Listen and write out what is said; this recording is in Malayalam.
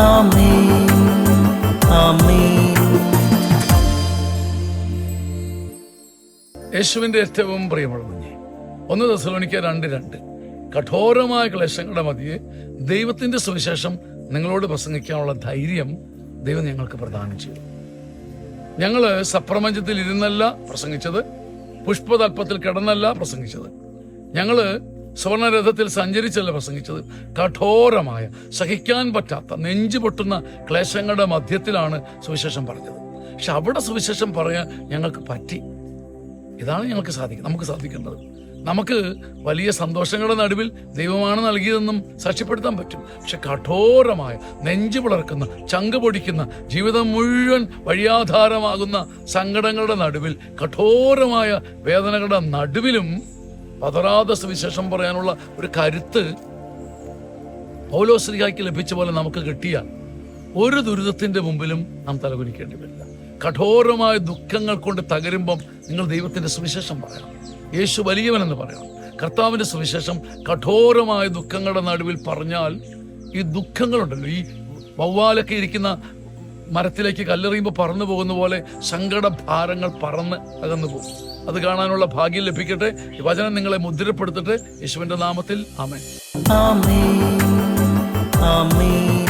ആമേൻ, ആമേൻ. യേശുവിന്റെ ഏറ്റവും പ്രിയമുള്ള കുഞ്ഞെ, 1 തെസ്സലോനിക്കർ 2:2 കഠോരമായ ക്ലേശങ്ങളുടെ മധ്യേ ദൈവത്തിന്റെ സുവിശേഷം നിങ്ങളോട് പ്രസംഗിക്കാനുള്ള ധൈര്യം ദൈവം ഞങ്ങൾക്ക് പ്രദാനം ചെയ്തു. ഞങ്ങള് സപ്രപഞ്ചത്തിൽ ഇരുന്നല്ല പ്രസംഗിച്ചത്, പുഷ്പതൽപ്പത്തിൽ കിടന്നല്ല പ്രസംഗിച്ചത്, ഞങ്ങള് സുവർണരഥത്തിൽ സഞ്ചരിച്ചല്ല പ്രസംഗിച്ചത്. കഠോരമായ, സഹിക്കാൻ പറ്റാത്ത, നെഞ്ചു പൊട്ടുന്ന ക്ലേശങ്ങളുടെ മധ്യത്തിലാണ് സുവിശേഷം പറഞ്ഞത്. പക്ഷെ അവിടെ സുവിശേഷം പറയാൻ ഞങ്ങൾക്ക് പറ്റി. ഇതാണ് നമുക്ക് സാധിക്കേണ്ടത്. നമുക്ക് വലിയ സന്തോഷങ്ങളുടെ നടുവിൽ ദൈവമാണ് നൽകിയതെന്നും സാക്ഷ്യപ്പെടുത്താൻ പറ്റും. പക്ഷെ കഠോരമായ, നെഞ്ചു പിളർക്കുന്ന, ചങ്ക് പൊടിക്കുന്ന, ജീവിതം മുഴുവൻ വഴിയാധാരമാകുന്ന സങ്കടങ്ങളുടെ നടുവിൽ, കഠോരമായ വേദനകളുടെ നടുവിലും പതറാതെ സുവിശേഷം പറയാനുള്ള ഒരു കരുത്ത് പൗലോസ്ലീഹായ്ക്ക് ലഭിച്ച പോലെ നമുക്ക് കിട്ടിയാൽ ഒരു ദുരിതത്തിന്റെ മുമ്പിലും നാം തലകുനിക്കേണ്ടി വരില്ല. കഠോരമായ ദുഃഖങ്ങൾ കൊണ്ട് തകരുമ്പം നിങ്ങൾ ദൈവത്തിന്റെ സുവിശേഷം പറയണം. യേശു വലിയവനെന്ന് പറയണം. കർത്താവിന്റെ സുവിശേഷം കഠോരമായ ദുഃഖങ്ങളുടെ നടുവിൽ പറഞ്ഞാൽ ഈ ദുഃഖങ്ങളുണ്ടല്ലോ, ഈ വവ്വാലൊക്കെ ഇരിക്കുന്ന മരത്തിലേക്ക് കല്ലെറിയുമ്പോൾ പറന്നു പോകുന്ന പോലെ സങ്കടഭാരങ്ങൾ പറന്ന് അകന്നു പോകും. അത് കാണാനുള്ള ഭാഗ്യം ലഭിക്കട്ടെ. ഈ വചനം നിങ്ങളെ മുദ്രപ്പെടുത്തട്ടെ. യേശുവിന്റെ നാമത്തിൽ ആമേൻ, ആമേൻ, ആമേൻ.